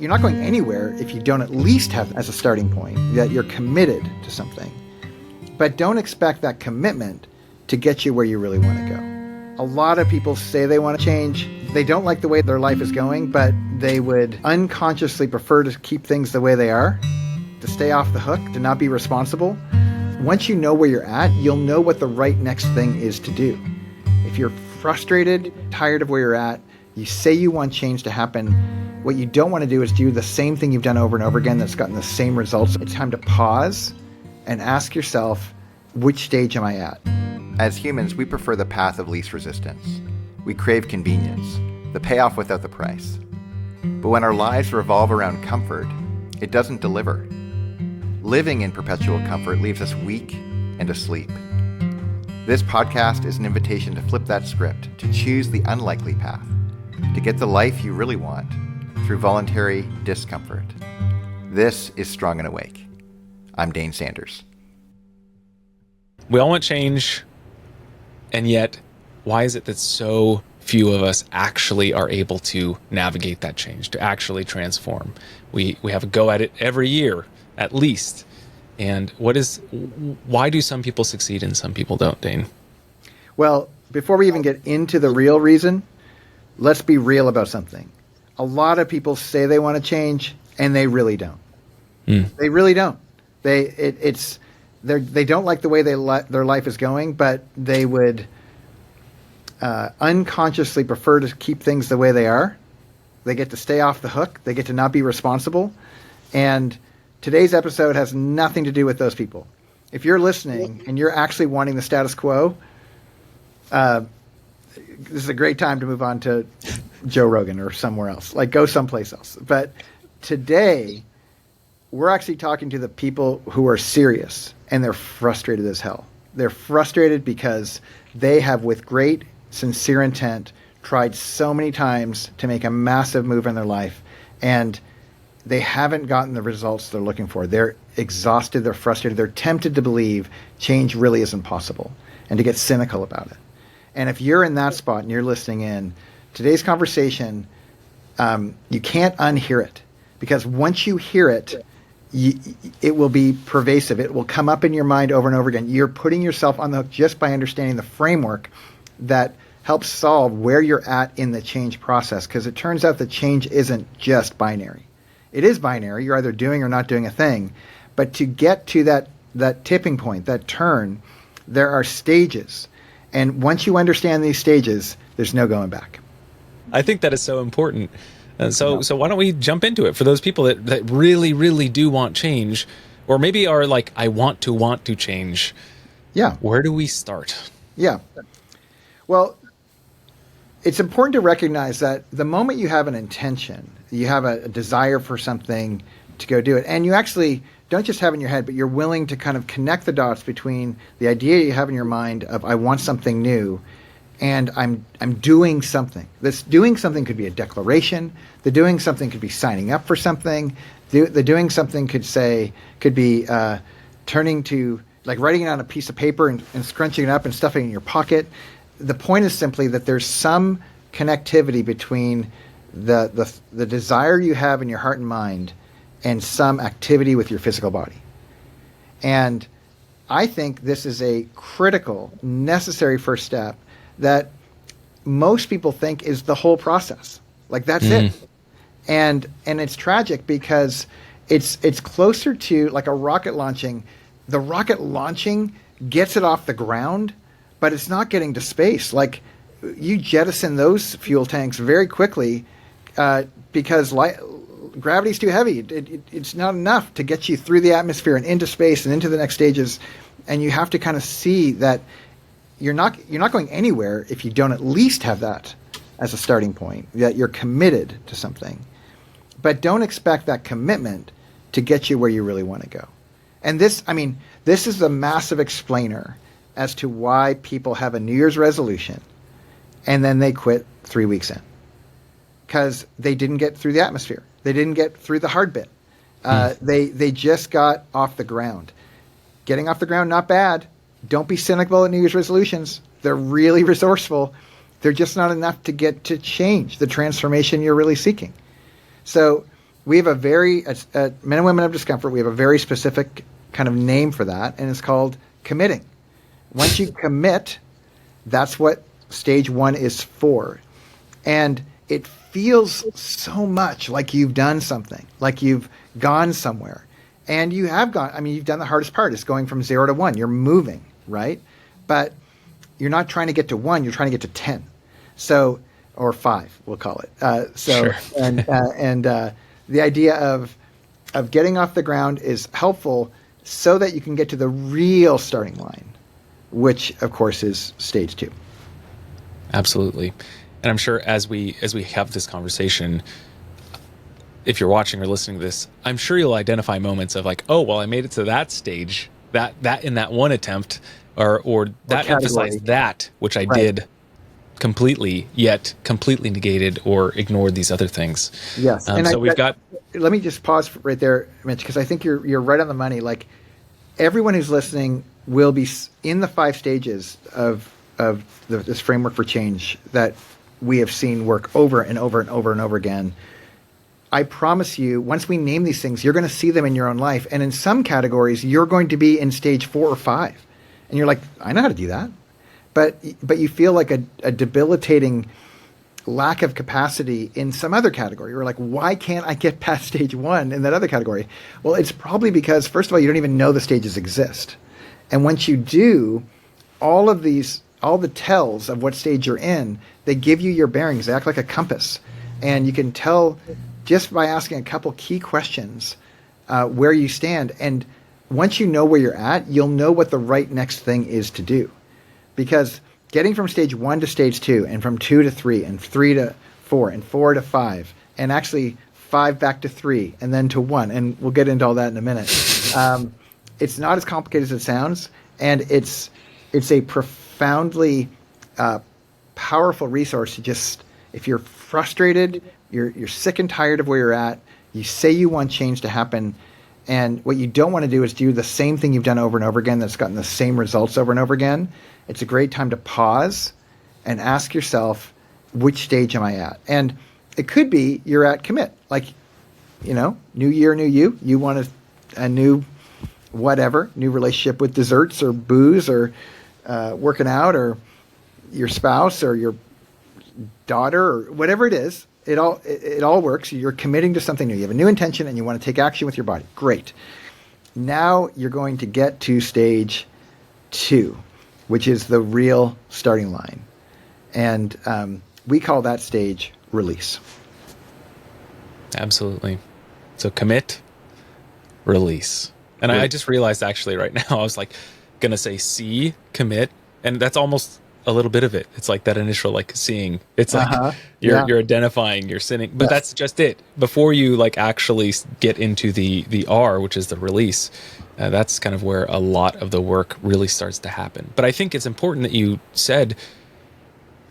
you're not going anywhere if you don't at least have as a starting point that you're committed to something. But don't expect that commitment to get you where you really want to go. A lot of people say they want to change. They don't like the way their life is going, but they would unconsciously prefer to keep things the way they are, to stay off the hook, to not be responsible. Once you know where you're at, you'll know what the right next thing is to do. If you're frustrated, tired of where you're at, you say you want change to happen, what you don't want to do is do the same thing you've done over and over again that's gotten the same results. It's time to pause and ask yourself, which stage am I at? As humans, we prefer the path of least resistance. We crave convenience, the payoff without the price. But when our lives revolve around comfort, it doesn't deliver. Living in perpetual comfort leaves us weak and asleep. This podcast is an invitation to flip that script, to choose the unlikely path, to get the life you really want through voluntary discomfort. This is Strong and Awake. I'm Dane Sanders. We all want change, and yet, why is it that so few of us actually are able to navigate that change, to actually transform? We have a go at it every year, at least. And why do some people succeed and some people don't, Dane? Well, before we even get into the real reason, let's be real about something. A lot of people say they want to change, and they really don't. They really don't. They don't like the way their life is going, but they would unconsciously prefer to keep things the way they are. They get to stay off the hook. They get to not be responsible. And today's episode has nothing to do with those people. If you're listening and you're actually wanting the status quo, this is a great time to move on to Joe Rogan or somewhere else. Like, go someplace else. But today, we're actually talking to the people who are serious, and they're frustrated as hell. They're frustrated because they have, with great sincere intent, tried so many times to make a massive move in their life, and they haven't gotten the results they're looking for. They're exhausted, they're frustrated, they're tempted to believe change really isn't possible and to get cynical about it. And if you're in that spot and you're listening in, today's conversation, you can't unhear it, because once you hear it, it will be pervasive. It will come up in your mind over and over again. You're putting yourself on the hook just by understanding the framework that helps solve where you're at in the change process, because it turns out that change isn't just binary. It is binary. You're either doing or not doing a thing. But to get to that tipping point, that turn, there are stages. And once you understand these stages, there's no going back. I think that is so important. And so why don't we jump into it for those people that really, really do want change, or maybe are like, I want to change. Yeah. Where do we start? Yeah. Well, it's important to recognize that the moment you have an intention, you have a desire for something to go do it, and you actually don't just have it in your head, but you're willing to kind of connect the dots between the idea you have in your mind of, I want something new, and I'm doing something. This doing something could be a declaration. The doing something could be signing up for something. The doing something could be turning to, like, writing it on a piece of paper and scrunching it up and stuffing it in your pocket. The point is simply that there's some connectivity between the desire you have in your heart and mind and some activity with your physical body. And I think this is a critical, necessary first step that most people think is the whole process. Like, that's it. And it's tragic because it's closer to like a rocket launching. The rocket launching gets it off the ground, but it's not getting to space. Like, you jettison those fuel tanks very quickly because gravity's too heavy. It's not enough to get you through the atmosphere and into space and into the next stages. And you have to kind of see that you're not going anywhere if you don't at least have that as a starting point, that you're committed to something. But don't expect that commitment to get you where you really want to go. And this is the massive explainer as to why people have a New Year's resolution and then they quit 3 weeks in. Because they didn't get through the atmosphere. They didn't get through the hard bit. They just got off the ground. Getting off the ground, not bad. Don't be cynical at New Year's resolutions. They're really resourceful. They're just not enough to get to change the transformation you're really seeking. So we have a very, at Men and Women of Discomfort, we have a very specific kind of name for that, and it's called committing. Once you commit, that's what stage 1 is for. And it feels so much like you've done something, like you've gone somewhere. And you have gone, I mean, you've done the hardest part, is going from 0 to 1. You're moving, right? But you're not trying to get to 1, you're trying to get to 10. So, or 5, we'll call it. Sure. And the idea of getting off the ground is helpful so that you can get to the real starting line, which of course is stage 2. Absolutely. And I'm sure as we have this conversation, if you're watching or listening to this, I'm sure you'll identify moments of like, oh, well, I made it to that stage, that in that one attempt, or that emphasized that, which I did completely, yet completely negated or ignored these other things. Yes. Let me just pause right there, Mitch, because I think you're right on the money. Like, everyone who's listening will be in the 5 stages of this framework for change that we have seen work over and over and over and over again. I promise you, once we name these things, you're going to see them in your own life. And in some categories, you're going to be in stage 4 or 5. And you're like, I know how to do that. But you feel like a debilitating lack of capacity in some other category. You're like, why can't I get past stage 1 in that other category? Well, it's probably because, first of all, you don't even know the stages exist. And once you do, all the tells of what stage you're in, they give you your bearings. They act like a compass. And you can tell just by asking a couple key questions where you stand. And once you know where you're at, you'll know what the right next thing is to do. Because getting from stage 1 to stage 2, and from 2 to 3, and 3 to 4, and 4 to 5, and actually 5 back to 3, and then to 1, and we'll get into all that in a minute. It's not as complicated as it sounds, and it's a profoundly powerful resource to just, if you're frustrated, you're sick and tired of where you're at, you say you want change to happen, and what you don't want to do is do the same thing you've done over and over again that's gotten the same results over and over again. It's a great time to pause and ask yourself, which stage am I at? And it could be you're at commit. Like, new year, new you. You want a new whatever, new relationship with desserts or booze or working out or your spouse or your daughter or whatever it is. It all works. You're committing to something new. You have a new intention and you want to take action with your body. Great. Now you're going to get to stage 2, which is the real starting line. And we call that stage release. Absolutely. So commit, release. And I just realized actually right now, I was like going to say see, commit, and that's almost a little bit of it. It's like that initial like seeing. It's like you're identifying, you're sinning, but that's just it. Before you like actually get into the R, which is the release, that's kind of where a lot of the work really starts to happen. But I think it's important that you said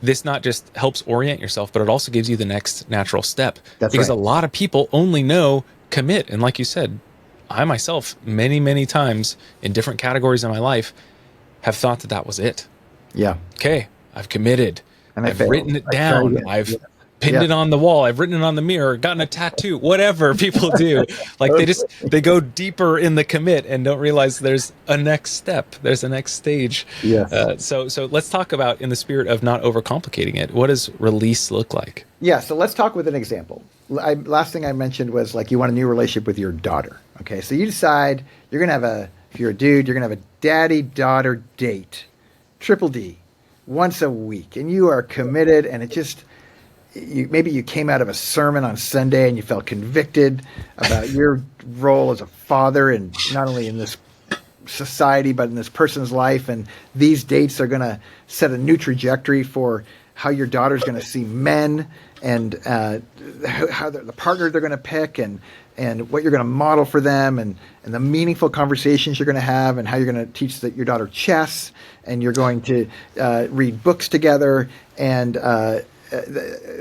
this not just helps orient yourself, but it also gives you the next natural step. That's because right. A lot of people only know commit. And like you said, I myself, many, many times in different categories in my life, have thought that was it. Yeah. Okay, I've committed. And I've written it down. I've pinned it on the wall. I've written it on the mirror, gotten a tattoo, whatever people do. Like they go deeper in the commit and don't realize there's a next step. There's a next stage. Yes. So let's talk about, in the spirit of not overcomplicating it, what does release look like? Yeah. So let's talk with an example. Last thing I mentioned was like you want a new relationship with your daughter. Okay. So you decide you're going to have if you're a dude, you're going to have a daddy-daughter date. Triple D, once a week, and you are committed, and it just, maybe you came out of a sermon on Sunday and you felt convicted about your role as a father, and not only in this society, but in this person's life, and these dates are going to set a new trajectory for how your daughter's going to see men, and how the partner they're going to pick, and what you're going to model for them, and the meaningful conversations you're going to have, and how you're going to teach your daughter chess, and you're going to read books together, and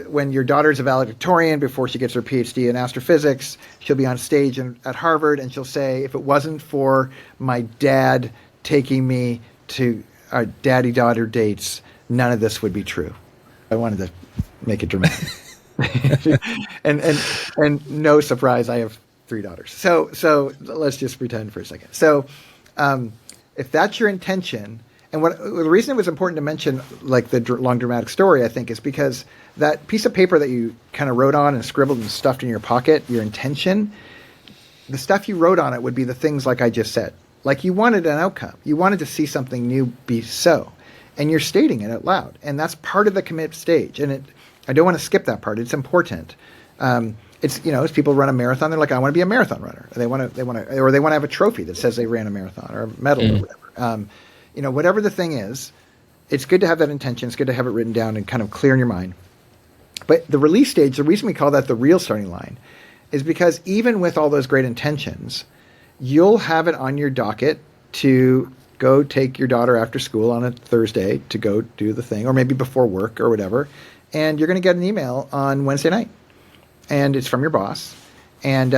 when your daughter's a valedictorian before she gets her PhD in astrophysics, she'll be on stage at Harvard, and she'll say, if it wasn't for my dad taking me to our daddy-daughter dates, none of this would be true. I wanted to make it dramatic. and no surprise, I have 3 daughters. So let's just pretend for a second. So if that's your intention, and the reason it was important to mention like the long dramatic story, I think, is because that piece of paper that you kind of wrote on and scribbled and stuffed in your pocket, your intention, the stuff you wrote on it would be the things like I just said. Like you wanted an outcome. You wanted to see something new be so. And you're stating it out loud. And that's part of the commit stage. And I don't want to skip that part. It's important. It's, as people run a marathon, they're like, I want to be a marathon runner. Or they want to have a trophy that says they ran a marathon or a medal or whatever. Whatever the thing is, it's good to have that intention. It's good to have it written down and kind of clear in your mind. But the release stage, the reason we call that the real starting line is because even with all those great intentions, you'll have it on your docket to go take your daughter after school on a Thursday to go do the thing, or maybe before work or whatever. And you're going to get an email on Wednesday night, and it's from your boss, and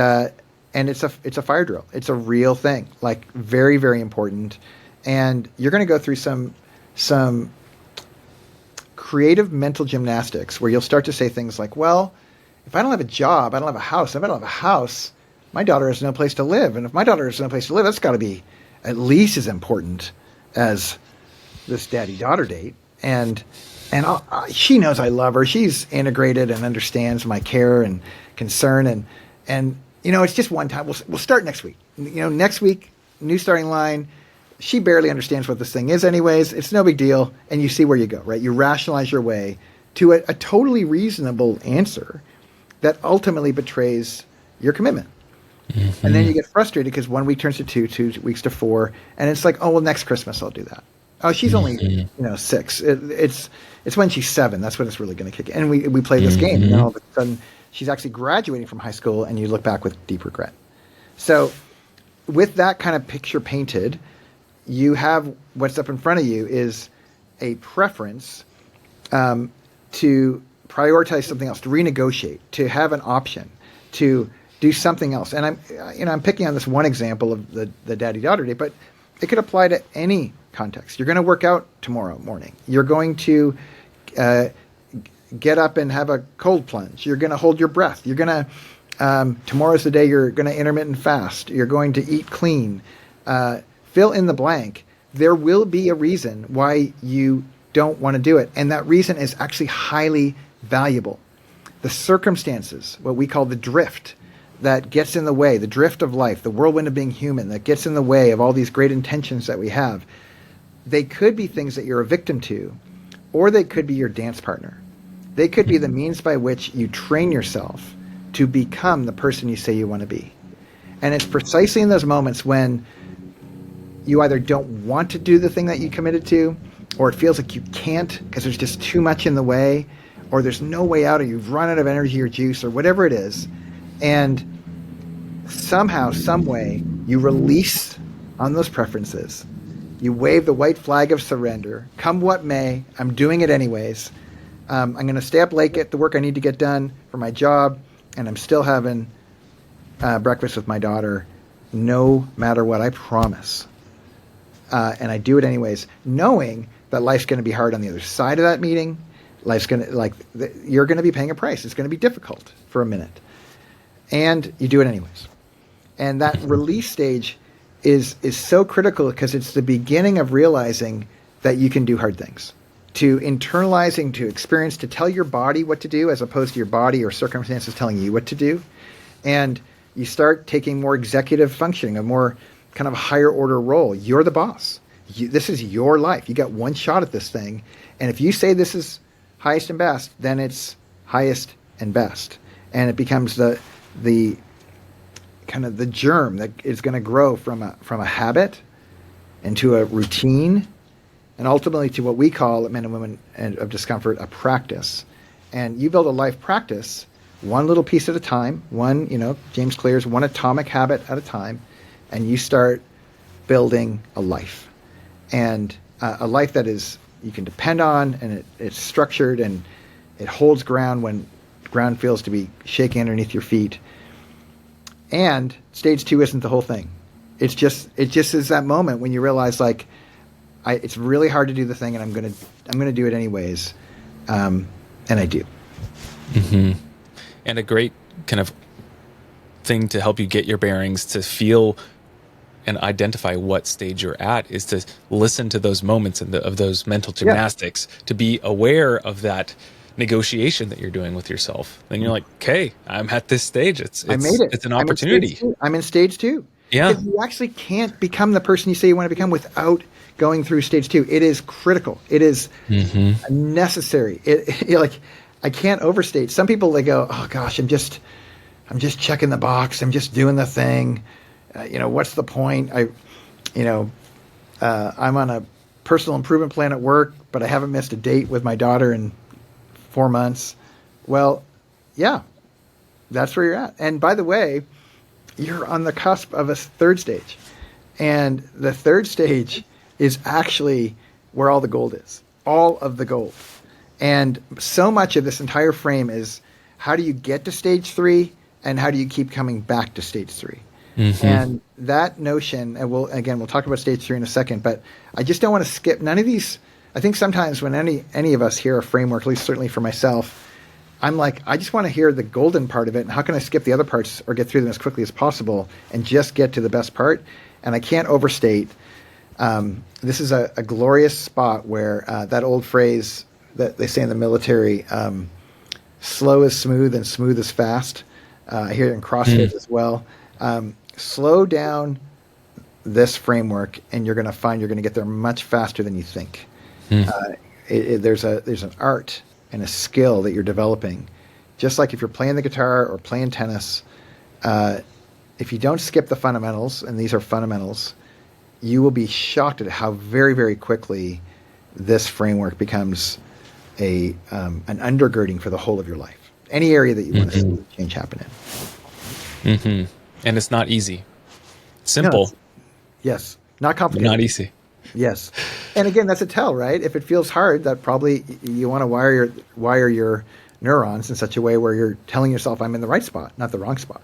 it's a fire drill. It's a real thing, like very, very important. And you're going to go through some creative mental gymnastics where you'll start to say things like, well, if I don't have a job, I don't have a house. If I don't have a house, my daughter has no place to live. And if my daughter has no place to live, that's got to be at least as important as this daddy-daughter date. And she knows I love her. She's integrated and understands my care and concern. And it's just one time. We'll start next week. Next week, new starting line. She barely understands what this thing is anyways. It's no big deal. And you see where you go, right? You rationalize your way to a totally reasonable answer that ultimately betrays your commitment. Mm-hmm. And then you get frustrated because 1 week turns to 2 weeks to 4. And it's like, oh, well, next Christmas I'll do that. Oh, she's only 6. It's when she's 7. That's when it's really going to kick in. And we play this game. And then all of a sudden she's actually graduating from high school and you look back with deep regret. So with that kind of picture painted, you have what's up in front of you is a preference to prioritize something else, to renegotiate, to have an option, to do something else. And I'm picking on this one example of the daddy-daughter date, but it could apply to any context. You're going to work out tomorrow morning. You're going to get up and have a cold plunge. You're going to hold your breath. You're going to tomorrow's the day you're going to intermittent fast. You're going to eat clean. Fill in the blank. There will be a reason why you don't want to do it. And that reason is actually highly valuable. The circumstances, what we call the drift, that gets in the way, the drift of life, the whirlwind of being human, that gets in the way of all these great intentions that we have, they could be things that you're a victim to, or they could be your dance partner. They could be the means by which you train yourself to become the person you say you want to be. And it's precisely in those moments when you either don't want to do the thing that you committed to, or it feels like you can't because there's just too much in the way, or there's no way out, or you've run out of energy or juice or whatever it is. And somehow, some way, you release on those preferences. You wave the white flag of surrender. Come what may, I'm doing it anyways. I'm going to stay up late, get the work I need to get done for my job, and I'm still having breakfast with my daughter, no matter what, I promise. And I do it anyways, knowing that life's going to be hard on the other side of that meeting. Life's going to, you're going to be paying a price. It's going to be difficult for a minute. And you do it anyways. And that release stage is so critical because it's the beginning of realizing that you can do hard things. To internalizing, to experience, to tell your body what to do as opposed to your body or circumstances telling you what to do. And you start taking more executive functioning, a more kind of higher order role. You're the boss. This is your life. You got one shot at this thing. And if you say this is highest and best, then it's highest and best. And it becomes the kind of the germ that is going to grow from a habit into a routine and ultimately to what we call at Men and Women of Discomfort, a practice. And you build a life practice one little piece at a time, James Clear's one atomic habit at a time, and you start building a life. And a life that is you can depend on, and it's structured, and it holds ground when ground feels to be shaking underneath your feet. And stage 2 isn't the whole thing. It just is that moment when you realize it's really hard to do the thing, and I'm gonna do it anyways, and I do. Mm-hmm. And a great kind of thing to help you get your bearings, to feel and identify what stage you're at, is to listen to those moments and of those mental gymnastics, to be aware of that negotiation that you're doing with yourself. Then you're like, okay, I'm at this stage. I made it. It's an opportunity. I'm in stage 2. Yeah. Because you actually can't become the person you say you want to become without going through stage 2. It is critical. It is necessary. You're like, I can't overstate. Some people, they go, oh gosh, I'm just checking the box. I'm just doing the thing. What's the point? I'm on a personal improvement plan at work, but I haven't missed a date with my daughter in 4 months. Well, yeah, that's where you're at. And by the way, you're on the cusp of a third stage. And the third stage is actually where all the gold is, all of the gold. And so much of this entire frame is, how do you get to stage 3 and how do you keep coming back to stage 3? And that notion, and we'll talk about stage 3 in a second, but I just don't want to skip none of these. I think sometimes when any of us hear a framework, at least certainly for myself, I'm like, I just want to hear the golden part of it, and how can I skip the other parts or get through them as quickly as possible and just get to the best part? And I can't overstate. This is a glorious spot where that old phrase that they say in the military, slow is smooth and smooth is fast. I hear it in CrossFit as well. Slow down this framework, and you're going to find you're going to get there much faster than you think. There's an art and a skill that you're developing. Just like if you're playing the guitar or playing tennis, if you don't skip the fundamentals, and these are fundamentals, you will be shocked at how very, very quickly this framework becomes an undergirding for the whole of your life. Any area that you want to see change happen in. And it's not easy. Simple. No, yes. Not complicated. Not easy. Yes. And again, that's a tell, right? If it feels hard, that probably you want to wire your neurons in such a way where you're telling yourself, I'm in the right spot, not the wrong spot.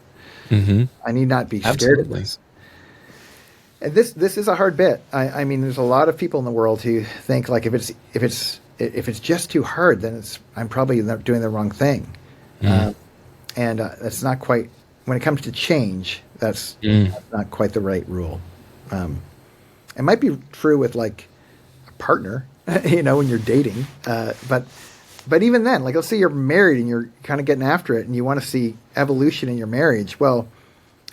I need not be scared of this. And this is a hard bit. I mean, there's a lot of people in the world who think like if it's just too hard, then I'm probably not doing the wrong thing. And that's not quite, when it comes to change, that's not quite the right rule. It might be true with like a partner, when you're dating. But even then, like let's say you're married and you're kind of getting after it and you want to see evolution in your marriage. Well,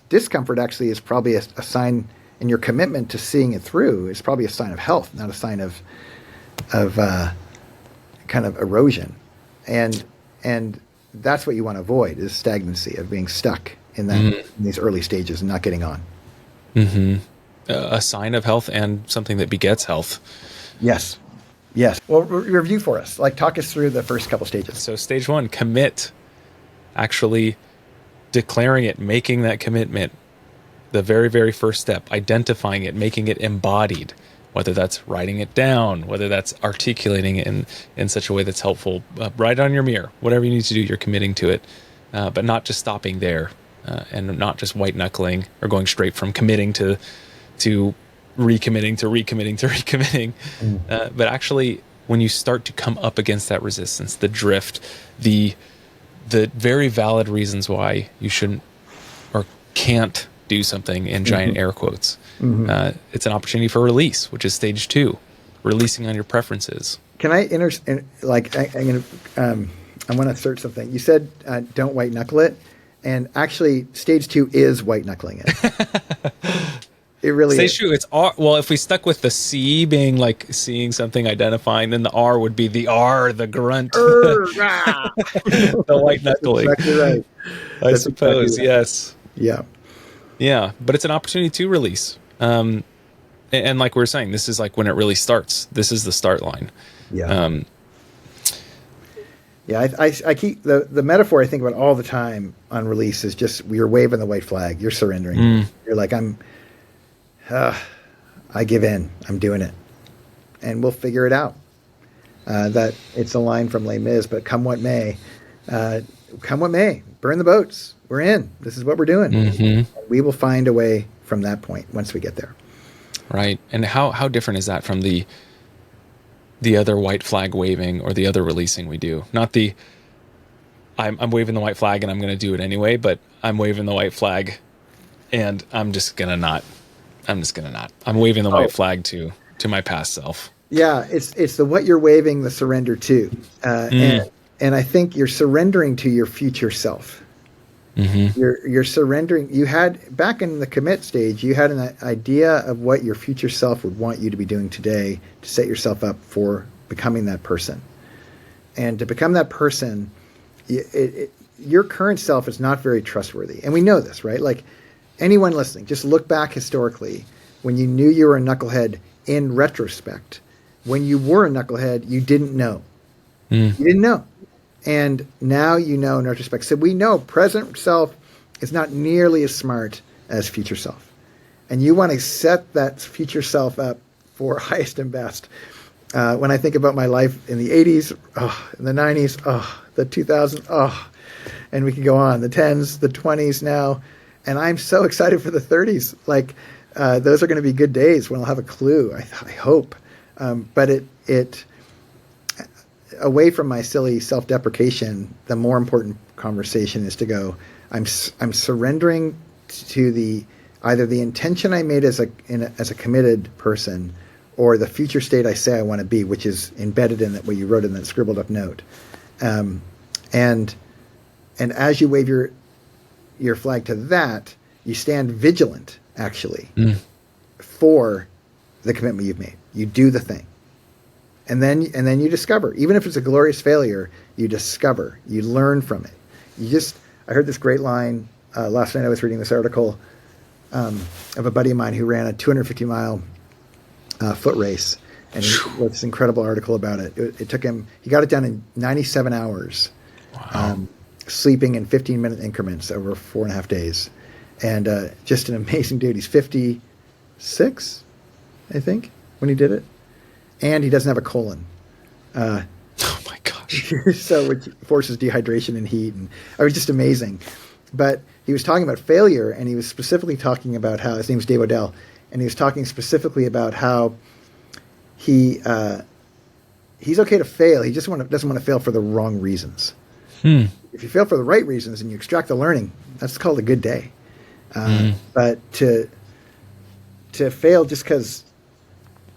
discomfort actually is probably a sign, and your commitment to seeing it through is probably a sign of health, not a sign of kind of erosion. And that's what you want to avoid, is stagnancy, of being stuck in these early stages and not getting on. A sign of health and something that begets health. Yes. Well, review for us. Like, talk us through the first couple stages. So stage 1, commit. Actually declaring it, making that commitment. The very, very first step, identifying it, making it embodied. Whether that's writing it down, whether that's articulating it in such a way that's helpful. Write it on your mirror. Whatever you need to do, you're committing to it. But not just stopping there. And not just white knuckling or going straight from committing to recommitting to recommitting. But actually, when you start to come up against that resistance, the drift, the very valid reasons why you shouldn't or can't do something in giant air quotes, it's an opportunity for release, which is stage 2, releasing on your preferences. Can I I want to assert something. You said don't white knuckle it, and actually, stage 2 is white knuckling it. It really is. Stage 2, it's R. Well, if we stuck with the C being like seeing something, identifying, then the R would be the R, the grunt, the white knuckling. That's exactly right. I suppose, exactly right. Yes. Yeah, but it's an opportunity to release. And like we were saying, this is like when it really starts. This is the start line. Yeah. I keep the metaphor I think about all the time on release is just you're waving the white flag. You're surrendering. You're like, I give in. I'm doing it. And we'll figure it out. That it's a line from Les Mis, but come what may. Burn the boats. We're in. This is what we're doing. We will find a way from that point once we get there. Right. And how different is that from the other white flag waving or the other releasing we do? Not the I'm waving the white flag and I'm going to do it anyway, but I'm waving the white flag and I'm just going to not. I'm waving the white flag to my past self. Yeah, it's the what you're waving the surrender to, and I think you're surrendering to your future self. Mm-hmm. You're surrendering. You had back in the commit stage, you had an idea of what your future self would want you to be doing today to set yourself up for becoming that person. And to become that person, your current self is not very trustworthy, and we know this, right? Like anyone listening, just look back historically when you knew you were a knucklehead. In retrospect, when you were a knucklehead, you didn't know. You didn't know. And now you know in retrospect. So we know present self is not nearly as smart as future self. And you want to set that future self up for highest and best. When I think about my life in the 80s, in the 90s, the 2000s, and we can go on, the 10s, the 20s now. And I'm so excited for the 30s. Like, those are going to be good days when I'll have a clue, I hope. But it away from my silly self-deprecation, the more important conversation is to go, I'm surrendering to either the intention I made as a committed person or the future state I say I want to be, which is embedded in that what you wrote in that scribbled up note. And as you wave your flag to that, you stand vigilant, actually, for the commitment you've made. You do the thing. And then you discover, even if it's a glorious failure, you discover, you learn from it. I heard this great line last night. I was reading this article of a buddy of mine who ran a 250-mile foot race, and he wrote this incredible article about it. It took him, he got it done in 97 hours, sleeping in 15-minute increments over 4.5 days. And just an amazing dude. He's 56, I think, when he did it. And he doesn't have a colon. Oh my gosh. So which forces dehydration and heat. And it was just amazing. But he was talking about failure, and he was specifically talking about how, his name's Dave Odell, and he was talking specifically about how he's okay to fail. He just doesn't want to fail for the wrong reasons. If you fail for the right reasons and you extract the learning, that's called a good day. But to fail just because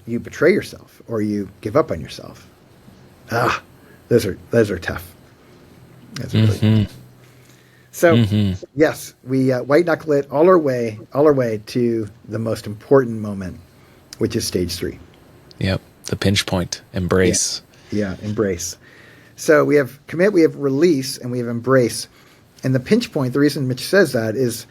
you betray yourself or you give up on yourself, those are tough. That's really tough. So yes, we white knuckle it all our way to the most important moment, which is stage 3. Yep, the pinch point, embrace. Yeah, embrace. So we have commit, we have release, and we have embrace. And the pinch point, the reason Mitch says that is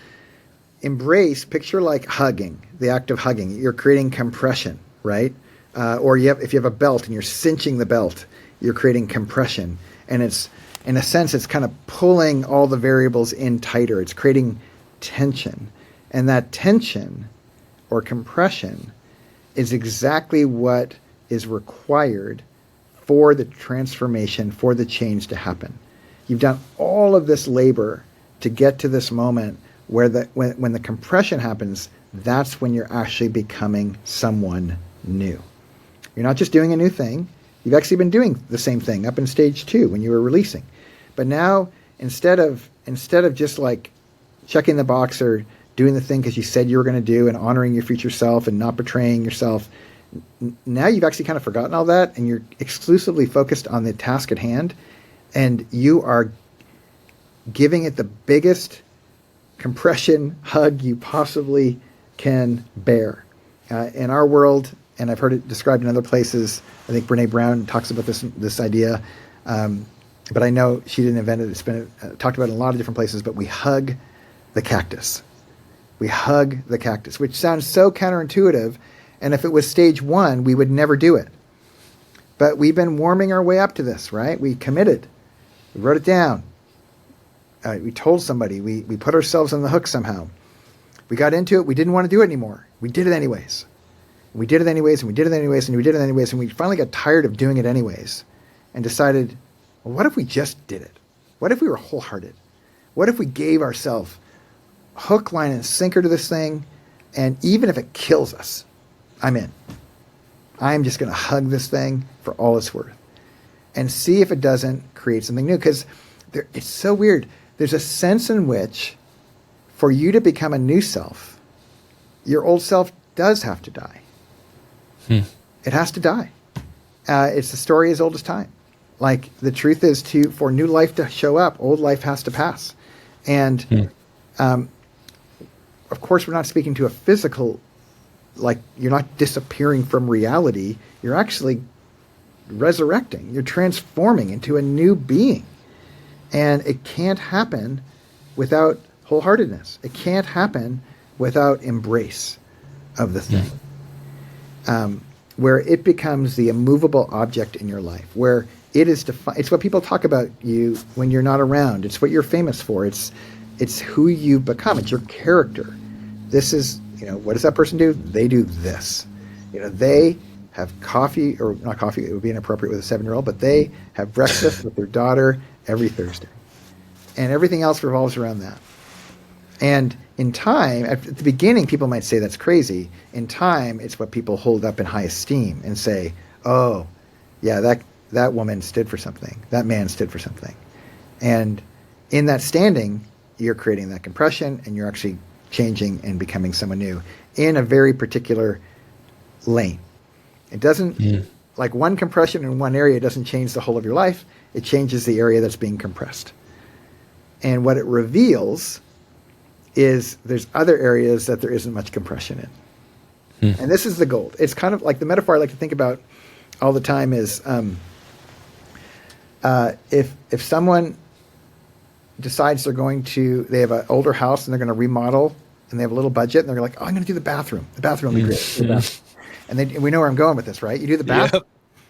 embrace, picture like hugging, the act of hugging. You're creating compression, right? Or if you have a belt and you're cinching the belt, you're creating compression. And it's, in a sense, it's kind of pulling all the variables in tighter. It's creating tension. And that tension or compression is exactly what is required for the transformation, for the change to happen. You've done all of this labor to get to this moment where when the compression happens, that's when you're actually becoming someone new. You're not just doing a new thing. You've actually been doing the same thing up in stage 2 when you were releasing. But now, instead of just like checking the box or doing the thing because you said you were going to do and honoring your future self and not betraying yourself, now you've actually kind of forgotten all that and you're exclusively focused on the task at hand, and you are giving it the biggest compression hug you possibly can bear. In our world, and I've heard it described in other places, I think Brene Brown talks about this idea, but I know she didn't invent it. It's been talked about in a lot of different places, but we hug the cactus. We hug the cactus, which sounds so counterintuitive, and if it was stage 1, we would never do it. But we've been warming our way up to this, right? We committed. We wrote it down. We told somebody. We put ourselves on the hook somehow. We got into it. We didn't want to do it anymore. We did it anyways. We did it anyways, and we did it anyways, and we did it anyways, and we finally got tired of doing it anyways and decided, well, what if we just did it? What if we were wholehearted? What if we gave ourselves hook, line, and sinker to this thing, and even if it kills us, I'm in. I'm just going to hug this thing for all it's worth and see if it doesn't create something new. Because it's so weird. There's a sense in which for you to become a new self, your old self does have to die. It has to die. It's a story as old as time. Like the truth is for new life to show up, old life has to pass. And of course, we're not speaking to a physical, like you're not disappearing from reality. You're actually resurrecting. You're transforming into a new being. And it can't happen without wholeheartedness. It can't happen without embrace of the thing. Where it becomes the immovable object in your life, where it is defined. It's what people talk about you when you're not around. It's what you're famous for. It's who you become. It's your character. This is, what does that person do? They do this. They have coffee, or not coffee, it would be inappropriate with a 7-year-old, but they have breakfast with their daughter every Thursday. And everything else revolves around that. And in time, at the beginning, people might say that's crazy. In time, it's what people hold up in high esteem and say, oh, yeah, that woman stood for something. That man stood for something. And in that standing, you're creating that compression, and you're actually changing and becoming someone new in a very particular lane. It doesn't, like one compression in one area doesn't change the whole of your life. It changes the area that's being compressed. And what it reveals is there's other areas that there isn't much compression in. And this is the gold. It's kind of like the metaphor I like to think about all the time is if someone decides they have an older house and they're going to remodel and they have a little budget and they're like, oh, I'm going to do the bathroom. The bathroom will be great. And we know where I'm going with this, right? You do the bathroom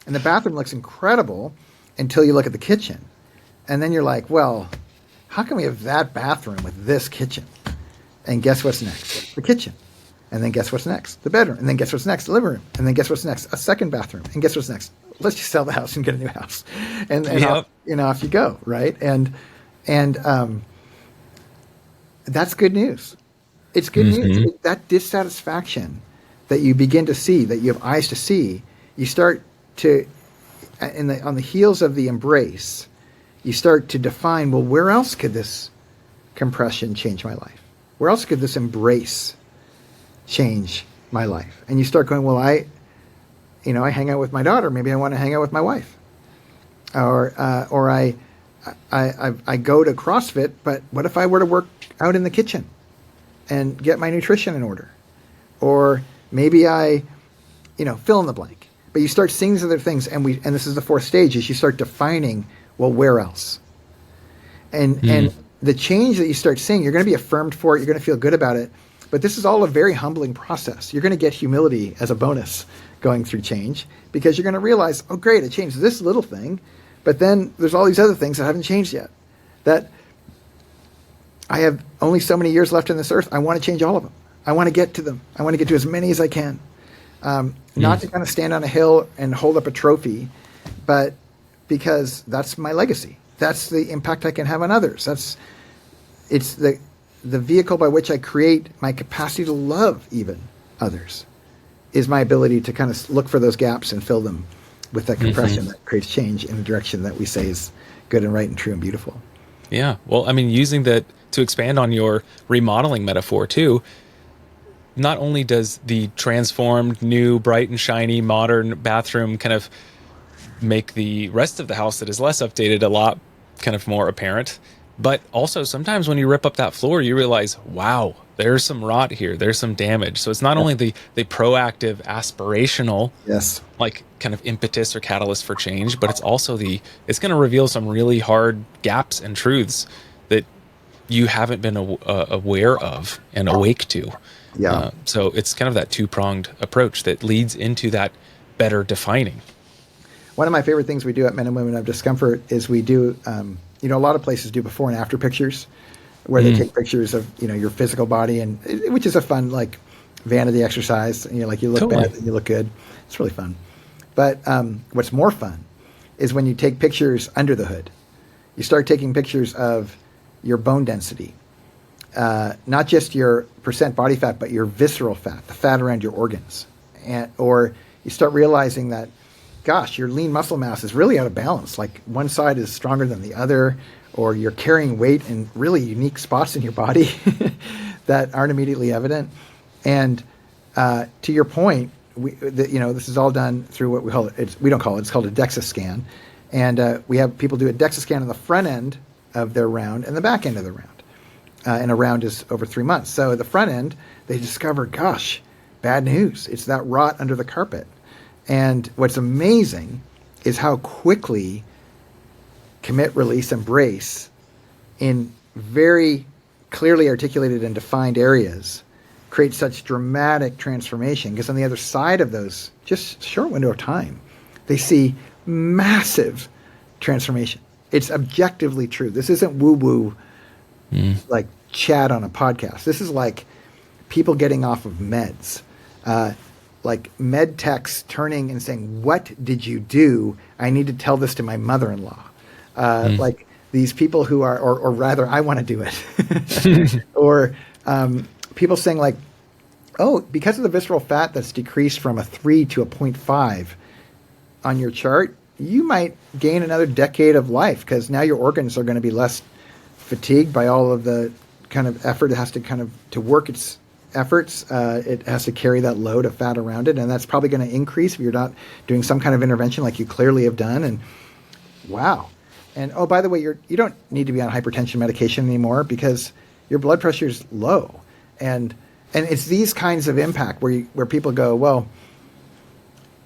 and the bathroom looks incredible until you look at the kitchen. And then you're like, well, how can we have that bathroom with this kitchen? And guess what's next? The kitchen. And then guess what's next? The bedroom. And then guess what's next? The living room. And then guess what's next? A second bathroom. And guess what's next? Let's just sell the house and get a new house. And off you go, right? And that's good news. It's good news. That dissatisfaction that you begin to see, that you have eyes to see, you start to, on the heels of the embrace, you start to define, well, where else could this compression change my life? Where else could this embrace change my life? And you start going, well, I hang out with my daughter. Maybe I want to hang out with my wife. Or I go to CrossFit, but what if I were to work out in the kitchen and get my nutrition in order? Or maybe I, fill in the blank. But you start seeing these other things, and this is the fourth stage, is you start defining, well, where else? And the change that you start seeing, you're going to be affirmed for it. You're going to feel good about it. But this is all a very humbling process. You're going to get humility as a bonus going through change, because you're going to realize, oh, great, I changed this little thing. But then there's all these other things that haven't changed yet. That I have only so many years left on this earth. I want to change all of them. I want to get to them. I want to get to as many as I can. Not to kind of stand on a hill and hold up a trophy, but because that's my legacy. That's the impact I can have on others. It's the vehicle by which I create my capacity to love even others, is my ability to kind of look for those gaps and fill them with that compression that creates change in the direction that we say is good and right and true and beautiful. Yeah. Well, I mean, using that to expand on your remodeling metaphor too, not only does the transformed, new, bright and shiny, modern bathroom kind of make the rest of the house that is less updated a lot kind of more apparent, but also sometimes when you rip up that floor, you realize, wow, there's some rot here, there's some damage. So it's not only the proactive, aspirational, like kind of impetus or catalyst for change, but it's also it's going to reveal some really hard gaps and truths that you haven't been aware of and awake to. So it's kind of that two-pronged approach that leads into that better defining. One of my favorite things we do at Men and Women of Discomfort is we do, a lot of places do before and after pictures, where they take pictures of, your physical body, and which is a fun, like, vanity exercise. You look bad and you look good. It's really fun. But what's more fun is when you take pictures under the hood. You start taking pictures of your bone density, not just your percent body fat, but your visceral fat, the fat around your organs. Or you start realizing that, gosh, your lean muscle mass is really out of balance. Like one side is stronger than the other, or you're carrying weight in really unique spots in your body that aren't immediately evident. And to your point, this is all done through what we call it. We don't call it. It's called a DEXA scan, and we have people do a DEXA scan on the front end of their round and the back end of the round. And a round is over 3 months. So at the front end, they discover, gosh, bad news. It's that rot under the carpet. And what's amazing is how quickly commit, release, embrace in very clearly articulated and defined areas creates such dramatic transformation. Because on the other side of those, just short window of time, they see massive transformation. It's objectively true. This isn't woo-woo like chat on a podcast. This is like people getting off of meds. Like med techs turning and saying, what did you do? I need to tell this to my mother-in-law. Like these people who are, or rather, I want to do it. Or people saying like, oh, because of the visceral fat that's decreased from a 3 to a 0.5 on your chart, you might gain another decade of life because now your organs are going to be less fatigued by all of the kind of effort it has to to work its efforts. It has to carry that load of fat around it, and that's probably going to increase if you're not doing some kind of intervention like you clearly have done. And wow. And oh, by the way, you don't need to be on hypertension medication anymore because your blood pressure is low. And it's these kinds of impact where people go, well,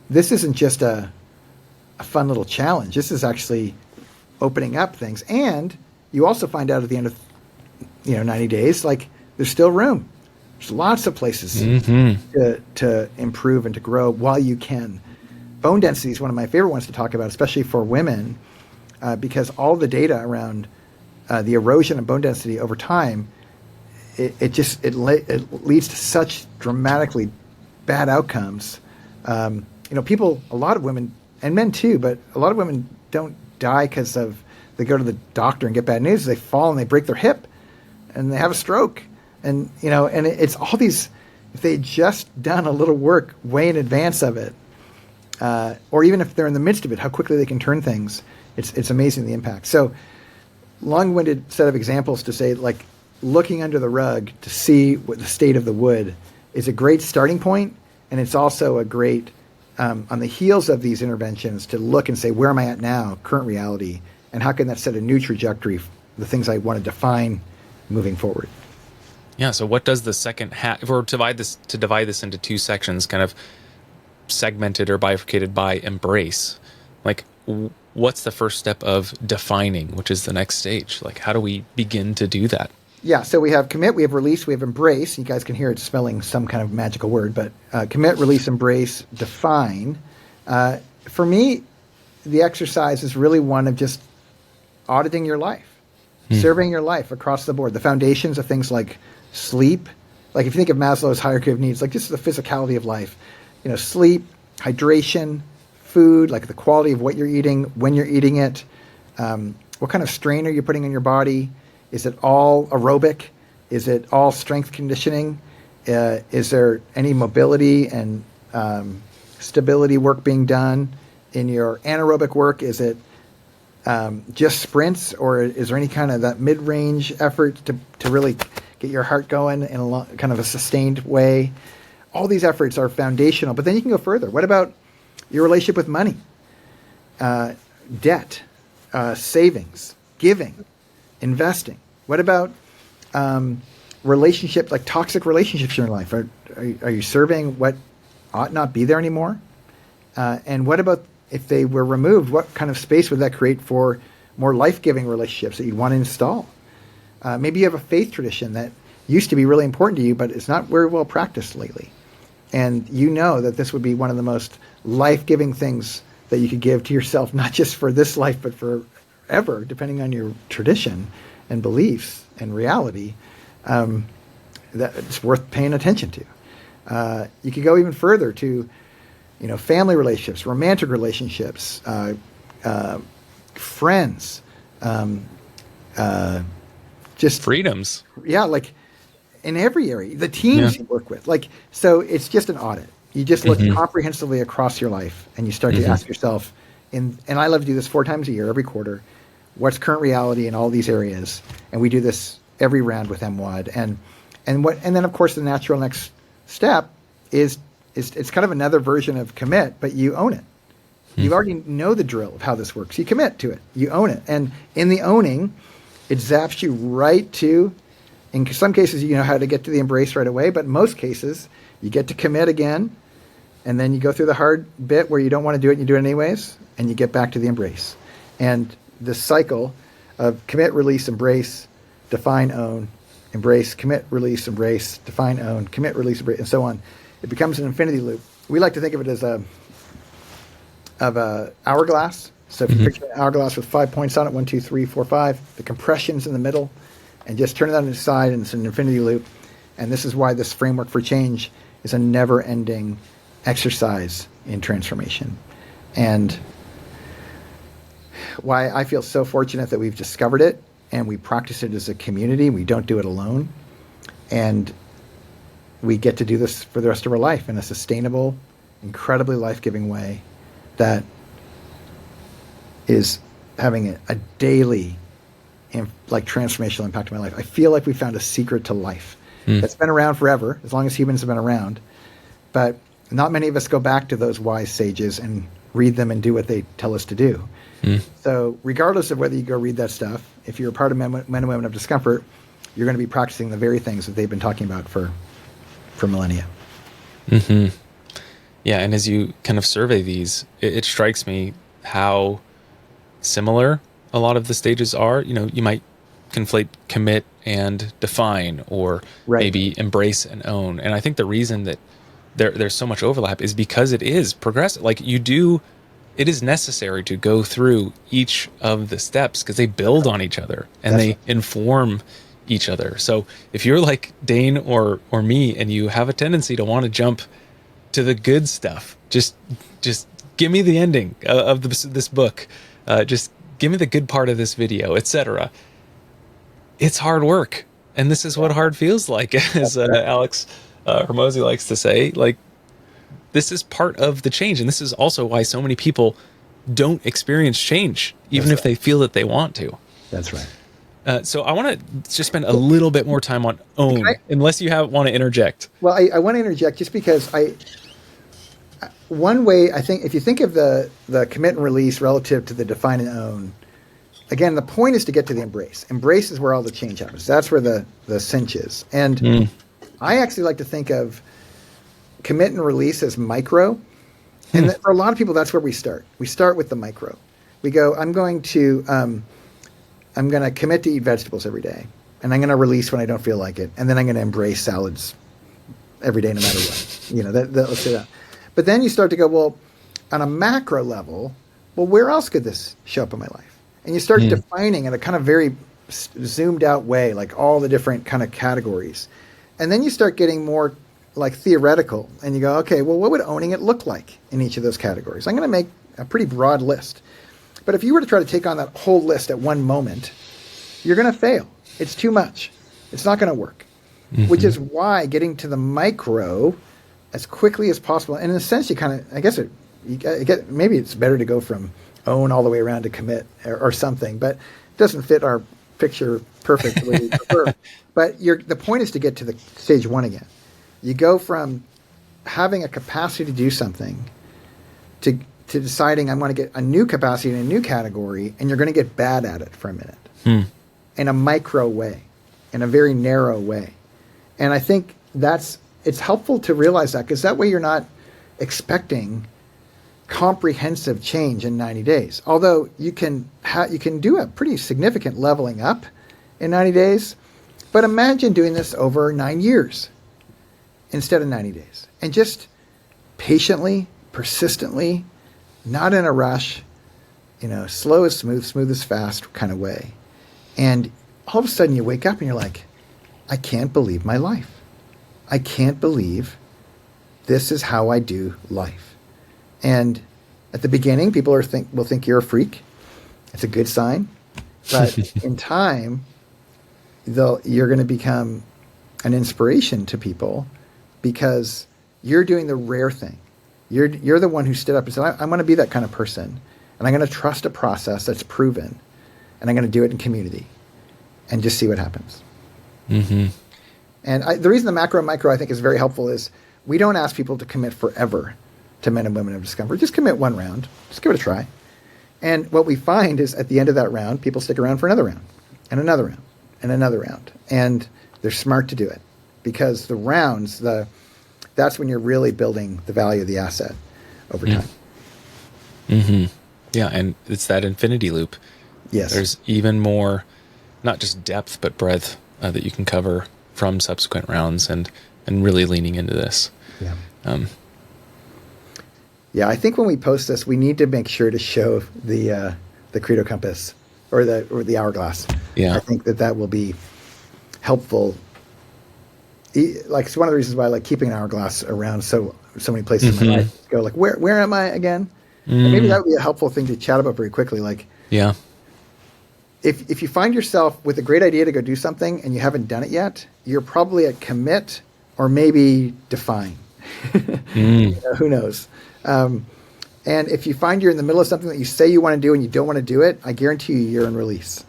this isn't just a fun little challenge. This is actually opening up things. And you also find out at the end of 90 days, like there's still room. There's lots of places to improve and to grow while you can. Bone density is one of my favorite ones to talk about, especially for women, because all the data around the erosion of bone density over time, it leads to such dramatically bad outcomes. People, a lot of women and men too, but a lot of women don't die because they go to the doctor and get bad news. They fall and they break their hip and they have a stroke. And, it's all these, if they had just done a little work way in advance of it, or even if they're in the midst of it, how quickly they can turn things. It's amazing the impact. So long-winded set of examples to say, like, looking under the rug to see what the state of the wood is a great starting point, and it's also a great, on the heels of these interventions, to look and say, where am I at now, current reality, and how can that set a new trajectory, the things I want to define moving forward. Yeah, so what does the second half, if we're to divide this into two sections, kind of segmented or bifurcated by embrace, like what's the first step of defining, which is the next stage? Like, how do we begin to do that? Yeah, so we have commit, we have release, we have embrace. You guys can hear it spelling some kind of magical word, but commit, release, embrace, define. For me, the exercise is really one of just auditing your life, surveying your life across the board. The foundations of things like sleep, like if you think of Maslow's hierarchy of needs, like just the physicality of life, sleep, hydration, food, like the quality of what you're eating, when you're eating it, what kind of strain are you putting on your body? Is it all aerobic? Is it all strength conditioning? Is there any mobility and stability work being done in your anaerobic work? Is it just sprints, or is there any kind of that mid-range effort to really get your heart going in a kind of a sustained way? All these efforts are foundational, but then you can go further. What about your relationship with money, debt, savings, giving, investing? What about relationships, like toxic relationships in your life? Are you surveying what ought not be there anymore? And what about if they were removed? What kind of space would that create for more life-giving relationships that you'd want to install? Maybe you have a faith tradition that used to be really important to you, but it's not very well practiced lately. And you know that this would be one of the most life-giving things that you could give to yourself, not just for this life, but forever, depending on your tradition and beliefs and reality, that it's worth paying attention to. You could go even further to, family relationships, romantic relationships, friends, just freedoms. Yeah, like in every area, the teams you work with. Like, so it's just an audit. You just look comprehensively across your life, and you start to ask yourself, and I love to do this 4 times a year, every quarter, what's current reality in all these areas, and we do this every round with MWOD. And then of course the natural next step is it's kind of another version of commit, but you own it. You already know the drill of how this works. You commit to it. You own it. And in the owning, it zaps you right to, in some cases, you know how to get to the embrace right away, but in most cases, you get to commit again, and then you go through the hard bit where you don't want to do it and you do it anyways, and you get back to the embrace. And this cycle of commit, release, embrace, define, own, embrace, commit, release, embrace, define, own, commit, release, embrace, and so on. It becomes an infinity loop. We like to think of it as a hourglass. So if you picture an hourglass with 5 points on it, 1, 2, 3, 4, 5, the compression's in the middle, and just turn it on its side, and it's an infinity loop. And this is why this framework for change is a never-ending exercise in transformation. And why I feel so fortunate that we've discovered it, and we practice it as a community. We don't do it alone. And we get to do this for the rest of our life in a sustainable, incredibly life-giving way that is having a daily transformational impact on my life. I feel like we found a secret to life that's been around forever, as long as humans have been around. But not many of us go back to those wise sages and read them and do what they tell us to do. So regardless of whether you go read that stuff, if you're a part of Men and Women of Discomfort, you're going to be practicing the very things that they've been talking about for millennia. Yeah, and as you kind of survey these, it strikes me how similar a lot of the stages are. You know, you might conflate commit and define, or maybe embrace and own. And I think the reason that there's so much overlap is because it is progressive. Like it is necessary to go through each of the steps because they build on each other and they inform each other. So if you're like Dane or me, and you have a tendency to want to jump to the good stuff, just give me the ending of this book, just give me the good part of this video, etc. It's hard work, and this is what hard feels like, as Alex Hormozy likes to say. Like, this is part of the change, and this is also why so many people don't experience change, even if they feel that they want to. That's right. So I want to just spend a little bit more time on own, unless you want to interject. Well, I want to interject just because one way, I think, if you think of the commit and release relative to the define and own, again, the point is to get to the embrace. Embrace is where all the change happens. That's where the cinch is. And I actually like to think of commit and release as micro. And for a lot of people, that's where we start. We start with the micro. We go, I'm going to commit to eat vegetables every day, and I'm going to release when I don't feel like it, and then I'm going to embrace salads every day, no matter what. Let's say that. But then you start to go, well, on a macro level, well, where else could this show up in my life? And you start defining in a kind of very zoomed out way, like all the different kind of categories. And then you start getting more like theoretical, and you go, okay, well, what would owning it look like in each of those categories? I'm going to make a pretty broad list. But if you were to try to take on that whole list at one moment, you're going to fail. It's too much. It's not going to work. Which is why getting to the micro as quickly as possible, and in a sense, you kind of, I guess maybe it's better to go from own all the way around to commit or something, but it doesn't fit our picture perfectly. But the point is to get to the stage one again. You go from having a capacity to do something to deciding I want to get a new capacity in a new category, and you're going to get bad at it for a minute in a micro way, in a very narrow way. And I think it's helpful to realize that, because that way you're not expecting comprehensive change in 90 days. Although you can do a pretty significant leveling up in 90 days, but imagine doing this over 9 years instead of 90 days. And just patiently, persistently, not in a rush, slow is smooth, smooth is fast kind of way. And all of a sudden you wake up and you're like, I can't believe my life. I can't believe this is how I do life. And at the beginning, people will think you're a freak. It's a good sign. But in time, you're going to become an inspiration to people, because you're doing the rare thing. You're the one who stood up and said, I'm going to be that kind of person, and I'm going to trust a process that's proven, and I'm going to do it in community and just see what happens. Mm-hmm. And the reason the macro and micro I think is very helpful is we don't ask people to commit forever to Men and Women of Discomfort. Just commit one round. Just give it a try. And what we find is at the end of that round, people stick around for another round and another round and another round. And they're smart to do it because the rounds, that's when you're really building the value of the asset over time. Mm-hmm. Yeah, and it's that infinity loop. Yes. There's even more, not just depth, but breadth that you can cover from subsequent rounds and really leaning into this. Yeah. Yeah, I think when we post this, we need to make sure to show the CREDO compass or the hourglass. Yeah. I think that will be helpful. Like it's one of the reasons why I like keeping an hourglass around so many places in my life. Go like, where am I again? And maybe that would be a helpful thing to chat about very quickly. Like, yeah, if you find yourself with a great idea to go do something and you haven't done it yet, you're probably at commit or maybe define. Who knows? And if you find you're in the middle of something that you say you want to do and you don't want to do it, I guarantee you're in release.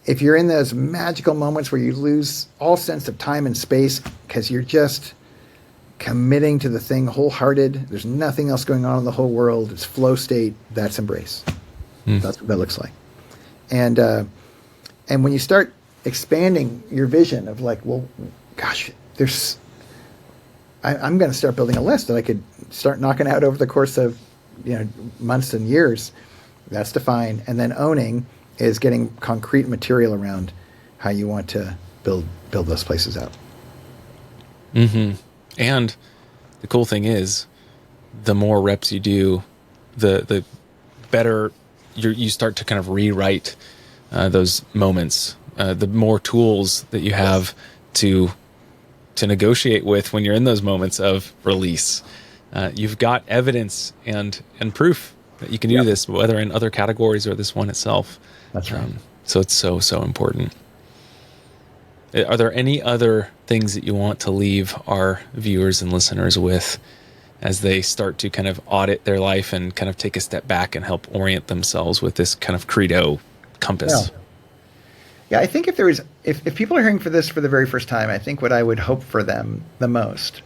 If you're in those magical moments where you lose all sense of time and space because you're just committing to the thing wholehearted, there's nothing else going on in the whole world, it's flow state, that's embrace. That's what that looks like. And when you start expanding your vision of like, well, gosh, I'm going to start building a list that I could start knocking out over the course of months and years. That's define. And then owning is getting concrete material around how you want to build those places out. Mm-hmm. And the cool thing is, the more reps you do, the better you start to kind of rewrite those moments. The more tools that you have to negotiate with when you're in those moments of release. You've got evidence and proof that you can do this, whether in other categories or this one itself. That's right. So it's so important. Are there any other things that you want to leave our viewers and listeners with as they start to kind of audit their life and kind of take a step back and help orient themselves with this kind of CREDO compass? Yeah, I think if people are hearing for this for the very first time, I think what I would hope for them the most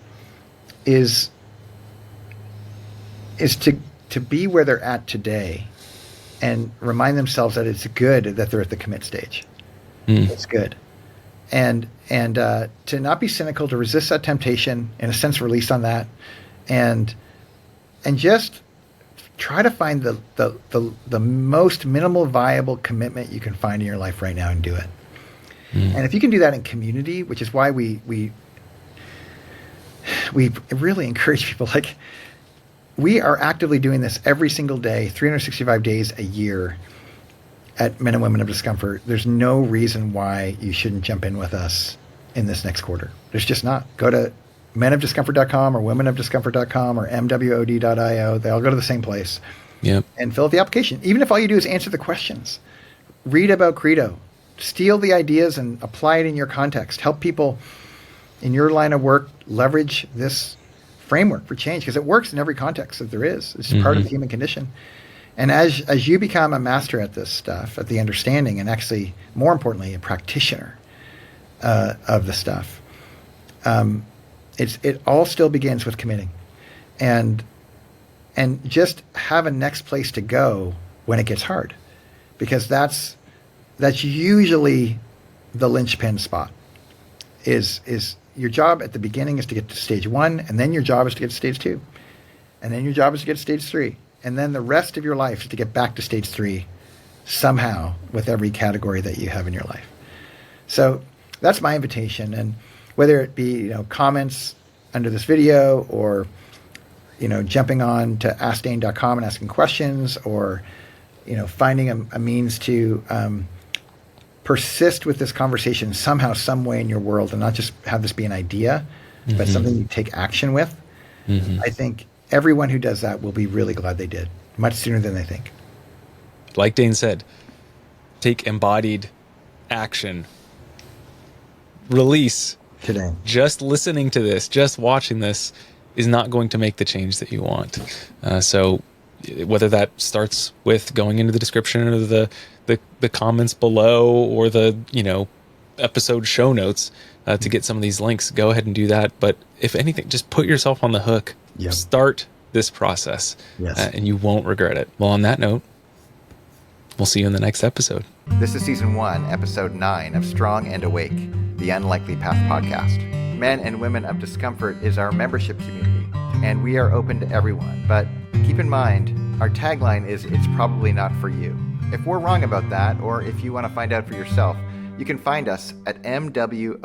is to be where they're at today and remind themselves that it's good that they're at the commit stage. It's good. And to not be cynical, to resist that temptation, in a sense, release on that, and just try to find the most minimal viable commitment you can find in your life right now and do it. And if you can do that in community, which is why we really encourage people, like we are actively doing this every single day, 365 days a year at Men and Women of Discomfort. There's no reason why you shouldn't jump in with us in this next quarter. There's just not. Go to menofdiscomfort.com or womenofdiscomfort.com or MWOD.io. They all go to the same place. Yep. And fill out the application. Even if all you do is answer the questions. Read about CREDO. Steal the ideas and apply it in your context. Help people in your line of work leverage this framework for change because it works in every context that there is. It's part of the human condition. And as you become a master at this stuff, at the understanding, and actually, more importantly, a practitioner of the stuff, it all still begins with committing, and just have a next place to go when it gets hard, because that's usually the linchpin spot. Is your job at the beginning is to get to stage 1, and then your job is to get to stage 2, and then your job is to get to stage 3. And then the rest of your life is to get back to stage 3 somehow with every category that you have in your life. So that's my invitation. And whether it be comments under this video or jumping on to AskDane.com and asking questions, or finding a means to persist with this conversation somehow, some way in your world, and not just have this be an idea, but something you take action with. I think everyone who does that will be really glad they did, much sooner than they think. Like Dane said, take embodied action. Release. Today. Just listening to this, just watching this is not going to make the change that you want. So whether that starts with going into the description or the comments below or the, episode show notes to get some of these links, go ahead and do that. But if anything, just put yourself on the hook. Yep. Start this process, and you won't regret it. Well, on that note, we'll see you in the next episode. This is Season 1, Episode 9 of Strong and Awake, the Unlikely Path podcast. Men and Women of Discomfort is our membership community, and we are open to everyone. But keep in mind, our tagline is, "It's probably not for you." If we're wrong about that, or if you want to find out for yourself, you can find us at MWOD.io.